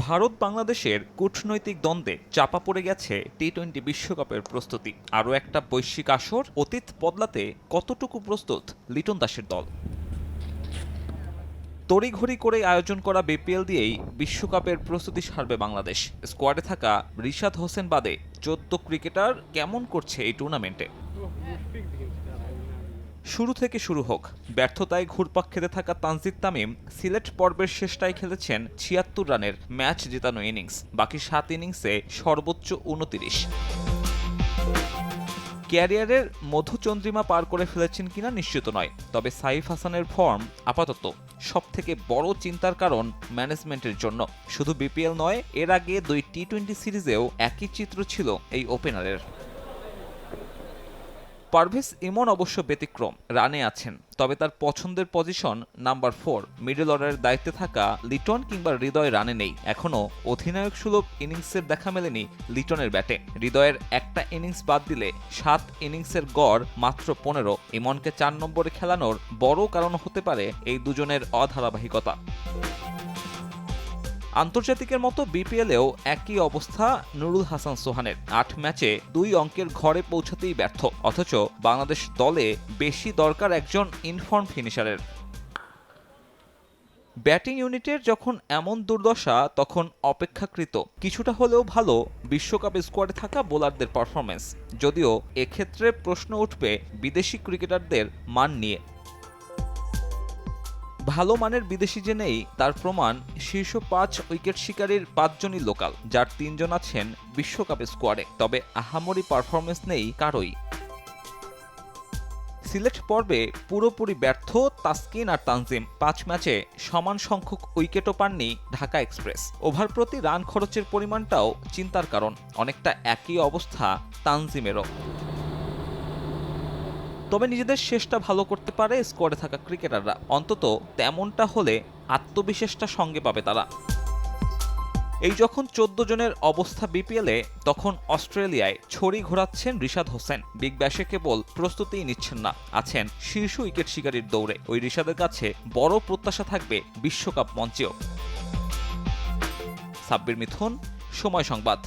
ভারত বাংলাদেশের কূটনৈতিক দ্বন্দ্বে চাপা পড়ে গেছে টি-20 বিশ্বকাপের প্রস্তুতি। আরও একটা বৈশ্বিক আসর অতীত বদলাতে কতটুকু প্রস্তুত লিটন দাসের দল? তড়িঘড়ি করে আয়োজন করা বিপিএল দিয়েই বিশ্বকাপের প্রস্তুতি সারবে বাংলাদেশ। স্কোয়াডে থাকা রিশাদ হোসেন বাদে 14 ক্রিকেটার কেমন করছে এই টুর্নামেন্টে? শুরু থেকে শুরু হোক, ব্যর্থতায় ঘুরপাক খেতে থাকা তানজিদ তামিম সিলেট পর্বের শেষটায় খেলেছেন ৭৬ রানের ম্যাচ জেতানো ইনিংস। বাকি ৭ ইনিংসে সর্বোচ্চ ২৯। ক্যারিয়ারের মধুচন্দ্রিমা পার করে ফেলেছেন কিনা নিশ্চিত নয়, তবে সাইফ হাসানের ফর্ম আপাতত সবথেকে বড় চিন্তার কারণ ম্যানেজমেন্টের জন্য। শুধু বিপিএল নয়, এর আগে ২ টি-20 সিরিজেও একই চিত্র ছিল এই ওপেনারের। পারভেজ ইমন অবশ্য ব্যতিক্রম, রানে আছেন, তবে তার পছন্দের পজিশন নাম্বার 4। মিডল অর্ডারের দায়িত্বে থাকা লিটন কিংবা হৃদয় রানে নেই। এখনও অধিনায়ক সুলভ ইনিংসের দেখা মেলেনি লিটনের ব্যাটে। হৃদয়ের একটা ইনিংস বাদ দিলে 7 ইনিংসের গড় মাত্র 15। ইমনকে 4 নম্বরে খেলানোর বড় কারণ হতে পারে এই দুজনের অধারাবাহিকতা। আন্তর্জাতিকের মতো বিপিএলেও একই অবস্থা নুরুল হাসান সোহানের। 8 ম্যাচে 2 অঙ্কের ঘরে পৌঁছাতেই ব্যর্থ, অথচ বাংলাদেশ দলে বেশি দরকার একজন ইনফর্ম ফিনিশারের। ব্যাটিং ইউনিটের যখন এমন দুর্দশা, তখন অপেক্ষাকৃত কিছুটা হলেও ভালো বিশ্বকাপ স্কোয়াডে থাকা বোলারদের পারফরম্যান্স। যদিও এক্ষেত্রে প্রশ্ন উঠবে বিদেশি ক্রিকেটারদের মান নিয়ে। ভালো মানের বিদেশি যে নেই তার প্রমাণ শীর্ষ 5 উইকেট শিকারীর 5 জনই লোকাল, যার 3 জন আছেন বিশ্বকাপ স্কোয়াডে। তবে আহামরি পারফরমেন্স নেই কারোই। সিলেট পর্বে পুরোপুরি ব্যর্থ তাসকিন আর তানজিম। 5 ম্যাচে সমান সংখ্যক উইকেটও পাননি ঢাকা এক্সপ্রেস। ওভার প্রতি রান খরচের পরিমাণটাও চিন্তার কারণ। অনেকটা একই অবস্থা তানজিমেরও। তবে নিজেদের শেষটা ভালো করতে পারে স্কোয়াডে থাকা ক্রিকেটাররা। অন্তত তেমনটা হলে আত্মবিশ্বাসটা সঙ্গে পাবে তারা। এই যখন 14 জনের অবস্থা বিপিএলে, তখন অস্ট্রেলিয়ায় ছড়ি ঘোরাচ্ছেন রিশাদ হোসেন। বিগ ব্যাশে কেবল প্রস্তুতিই নিচ্ছেন না, আছেন শীর্ষ উইকেট শিকারীর দৌড়ে। ওই রিশাদের কাছে বড় প্রত্যাশা থাকবে বিশ্বকাপ মঞ্চেও। সাব্বির মিথুন, সময় সংবাদ।